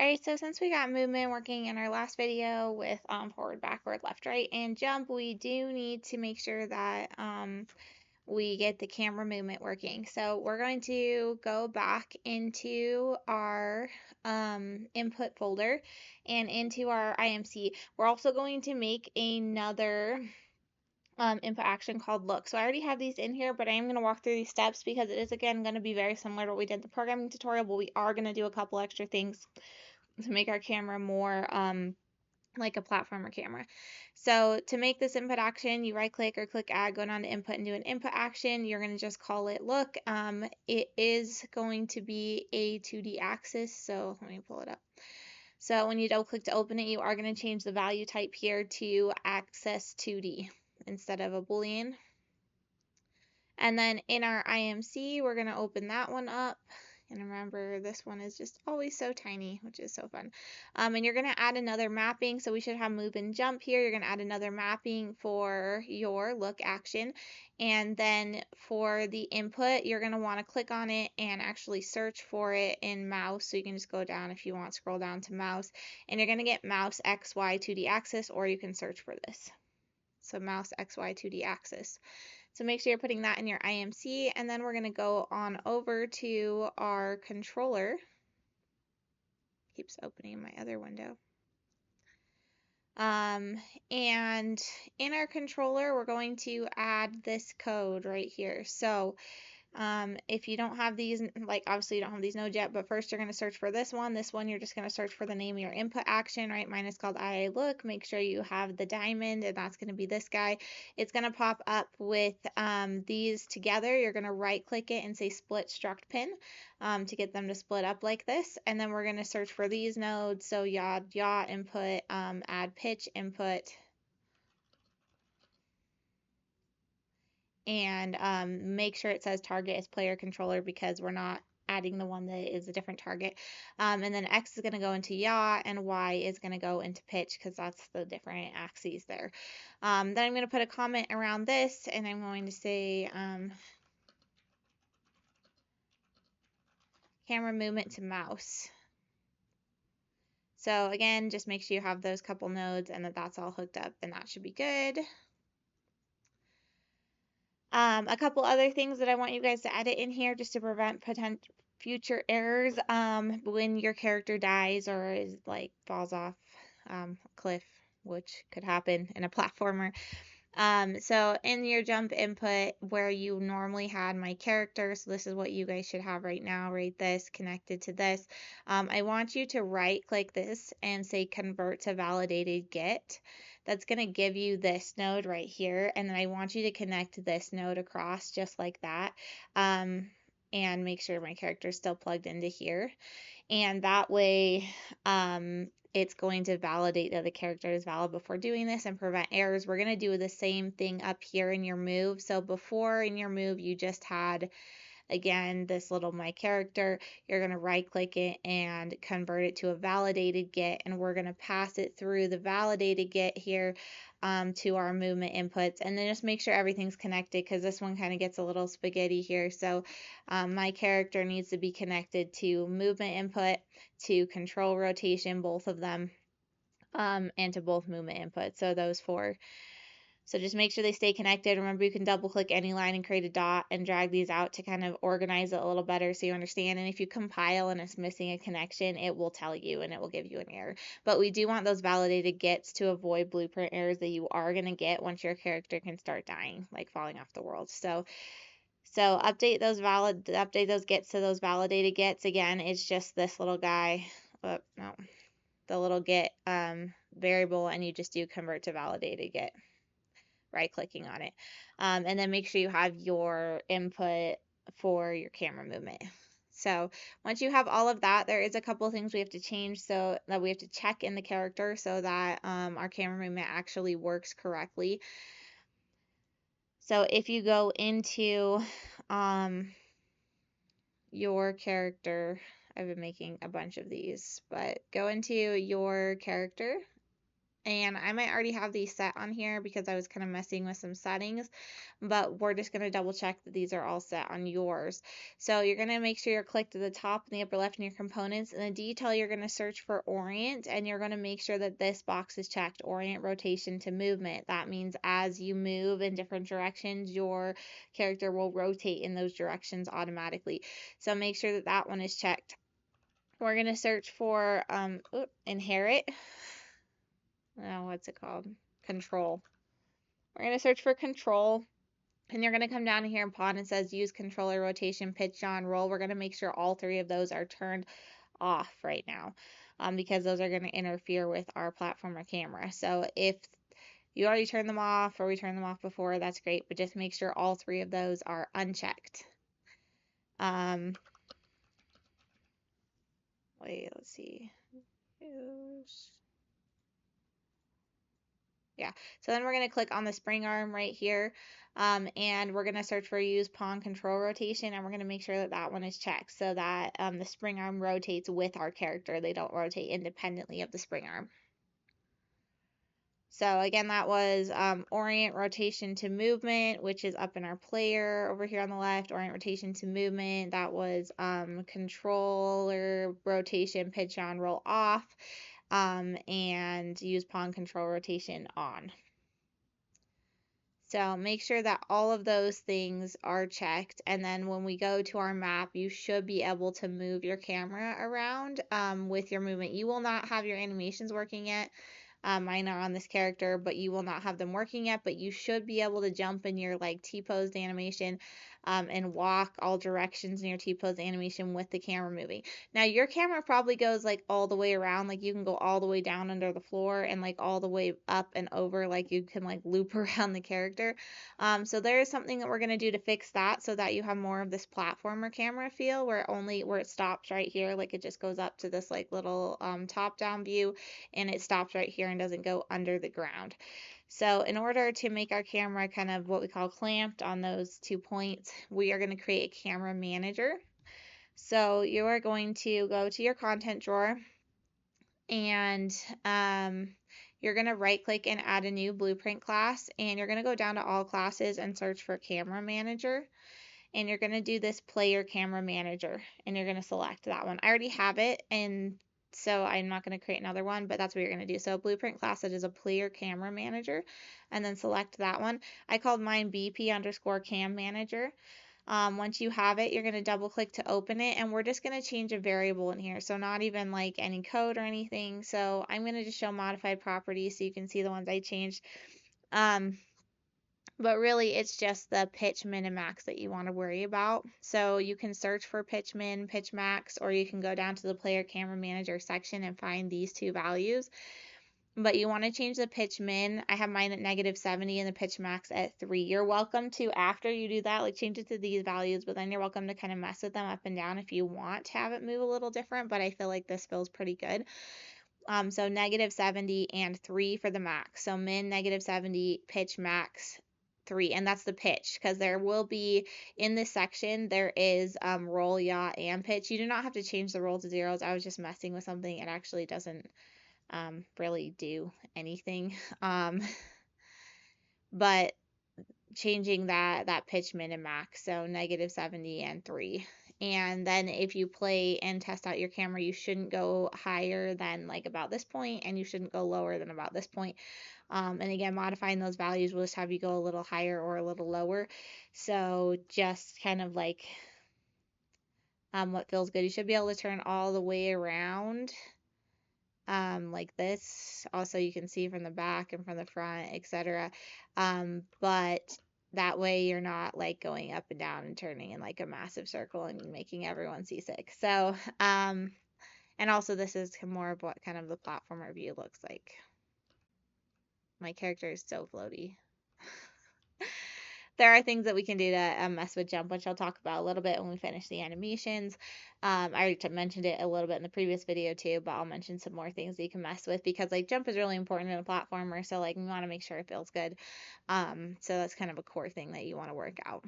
Alright, so since we got movement working in our last video with forward, backward, left, right, and jump, we do need to make sure that we get the camera movement working. So we're going to go back into our input folder and into our IMC. We're also going to make another input action called look. So I already have these in here, but I am going to walk through these steps because it is again going to be very similar to what we did in the programming tutorial, but we are going to do a couple extra things to make our camera more like a platformer camera. So to make this input action, you right click or click add, go down to input and do an input action. You're going to just call it look. It is going to be a 2D axis. So let me pull it up. So when you double click to open it, you are going to change the value type here to axis 2D instead of a Boolean. And then in our IMC, we're going to open that one up. And remember, this one is just always so tiny, which is so fun. And you're going to add another mapping. So we should have move and jump here. You're going to add another mapping for your look action. And then for the input, you're going to want to click on it and actually search for it in mouse. So you can just go down if you want, scroll down to mouse. And you're going to get mouse XY 2D axis, or you can search for this. So mouse XY 2D axis. So make sure you're putting that in your IMC, and then we're going to go on over to our controller. Keeps opening my other window. And in our controller, we're going to add this code right here. So if you don't have these, like obviously you don't have these nodes yet, but first you're going to search for this one. This one, you're just going to search for the name of your input action, right? Mine is called IA look. Make sure you have the diamond, and that's going to be this guy. It's going to pop up with these together. You're going to right click it and say split struct pin to get them to split up like this. And then we're going to search for these nodes. So yaw input, add pitch input, and make sure it says target as player controller because we're not adding the one that is a different target. And then X is going to go into yaw and Y is going to go into pitch because that's the different axes there. Then I'm going to put a comment around this, and I'm going to say camera movement to mouse. So again, just make sure you have those couple nodes and that that's all hooked up, and that should be good. A couple other things that I want you guys to edit in here just to prevent future errors when your character dies or is like falls off a cliff, which could happen in a platformer. So in your jump input where you normally had my character, so this is what you guys should have right now, right? This connected to this. I want you to right click this and say convert to validated get. That's going to give you this node right here. And then I want you to connect this node across just like that. And make sure my character is still plugged into here. And that way, it's going to validate that the character is valid before doing this and prevent errors. We're going to do the same thing up here in your move. So before in your move, you just had, again, this little my character. You're going to right click it and convert it to a validated get, and we're going to pass it through the validated get here to our movement inputs, and then just make sure everything's connected because this one kind of gets a little spaghetti here. So my character needs to be connected to movement input, to control rotation, both of them, and to both movement inputs. So those four. So just make sure they stay connected. Remember, you can double click any line and create a dot and drag these out to kind of organize it a little better so you understand. And if you compile and it's missing a connection, it will tell you and it will give you an error. But we do want those validated gets to avoid blueprint errors that you are going to get once your character can start dying, like falling off the world. So update those gets to those validated gets. Again, it's just this little guy. Oh, no, the little get variable, and you just do convert to validated get, right clicking on it. And then make sure you have your input for your camera movement. So once you have all of that, there is a couple of things we have to change, so that we have to check in the character so that our camera movement actually works correctly. So if you go into your character, I've been making a bunch of these, but go into your character And I might already have these set on here because I was kind of messing with some settings, but we're just going to double check that these are all set on yours. So you're going to make sure you're clicked to the top in the upper left in your components. In the detail, you're going to search for orient, and you're going to make sure that this box is checked, orient rotation to movement. That means as you move in different directions, your character will rotate in those directions automatically. So make sure that that one is checked. We're going to search for inherit. Oh, what's it called? Control. We're going to search for control, and you're going to come down here and it says use controller rotation, pitch on, roll. We're going to make sure all three of those are turned off right now, because those are going to interfere with our platformer camera. So if you already turned them off or we turned them off before, that's great, but just make sure all three of those are unchecked. Wait, let's see. Yeah, so then we're going to click on the spring arm right here, and we're going to search for use pawn control rotation, and we're going to make sure that that one is checked so that the spring arm rotates with our character. They don't rotate independently of the spring arm. So again, that was orient rotation to movement, which is up in our player over here on the left. Orient rotation to movement, that was controller rotation, pitch on, roll off, and use pawn control rotation on. So make sure that all of those things are checked, and then when we go to our map, you should be able to move your camera around with your movement. You will not have your animations working yet. Mine are on this character, but you will not have them working yet, but you should be able to jump in your like T-posed animation and walk all directions in your T-posed animation with the camera moving. Now your camera probably goes like all the way around, like you can go all the way down under the floor and like all the way up and over, like you can like loop around the character. So there is something that we're going to do to fix that so that you have more of this platformer camera feel where it stops right here, like it just goes up to this like little top down view, and it stops right here and doesn't go under the ground. So in order to make our camera kind of what we call clamped on those 2 points, we are going to create a camera manager. So you are going to go to your content drawer, and you're going to right click and add a new blueprint class, and you're going to go down to all classes and search for camera manager, and you're going to do this player camera manager, and you're going to select that one. I already have it, and so I'm not going to create another one, but that's what you're going to do. So blueprint class, it is a player camera manager, and then select that one. I called mine BP underscore cam manager. Once you have it, you're going to double click to open it, and we're just going to change a variable in here. So not even like any code or anything. So I'm going to just show modified properties so you can see the ones I changed. But really it's just the pitch min and max that you want to worry about. So you can search for pitch min, pitch max, or you can go down to the player camera manager section and find these two values. But you want to change the pitch min. I have mine at -70 and the pitch max at 3. You're welcome to, after you do that, like change it to these values, but then you're welcome to kind of mess with them up and down if you want to have it move a little different, but I feel like this feels pretty good. So -70 and 3 for the max. So min -70, pitch max 3, and that's the pitch, because there will be in this section there is roll, yaw, and pitch. You do not have to change the roll to zeros. I was just messing with something. It actually doesn't really do anything. But changing that pitch min and max, so -70 and 3. And then if you play and test out your camera, you shouldn't go higher than like about this point, and you shouldn't go lower than about this point. And again, modifying those values will just have you go a little higher or a little lower. So just kind of like what feels good. You should be able to turn all the way around like this. Also, you can see from the back and from the front, etc. But that way you're not like going up and down and turning in like a massive circle and making everyone seasick. So, and also this is more of what kind of the platformer view looks like. My character is so floaty. There are things that we can do to mess with jump, which I'll talk about a little bit when we finish the animations. I already mentioned it a little bit in the previous video too, but I'll mention some more things that you can mess with, because like jump is really important in a platformer, so like you want to make sure it feels good. So that's kind of a core thing that you want to work out.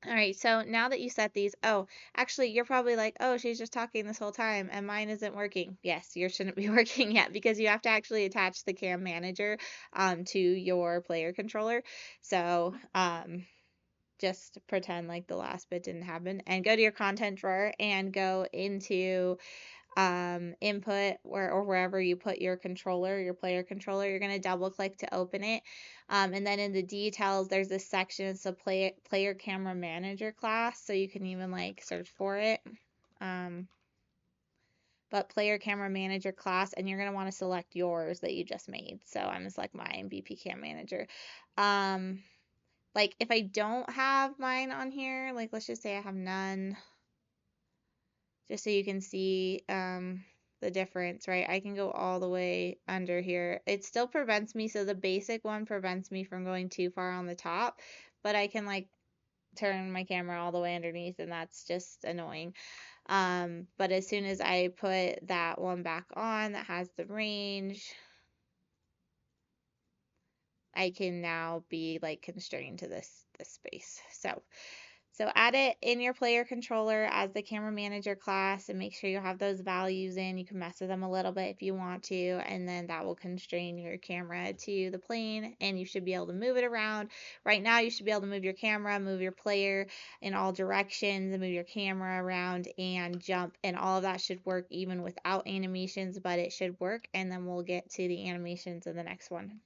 All right, so now that you set these, oh, actually, you're probably like, oh, she's just talking this whole time and mine isn't working. Yes, yours shouldn't be working yet because you have to actually attach the cam manager to your player controller. So just pretend like the last bit didn't happen and go to your content drawer and go into input or wherever you put your controller, your player controller. You're going to double click to open it. And then in the details, there's this section. It's a player camera manager class. So you can even like search for it. But player camera manager class, and you're going to want to select yours that you just made. So I'm going to select my MVP cam manager. Like if I don't have mine on here, like let's just say I have none, just so you can see the difference, right? I can go all the way under here. It still prevents me, so the basic one prevents me from going too far on the top, but I can like turn my camera all the way underneath, and that's just annoying. But as soon as I put that one back on that has the range, I can now be like constrained to this space. So add it in your player controller as the camera manager class and make sure you have those values in. You can mess with them a little bit if you want to, and then that will constrain your camera to the plane and you should be able to move it around. Right now you should be able to move your camera, move your player in all directions, and move your camera around and jump, and all of that should work even without animations, but it should work, and then we'll get to the animations in the next one.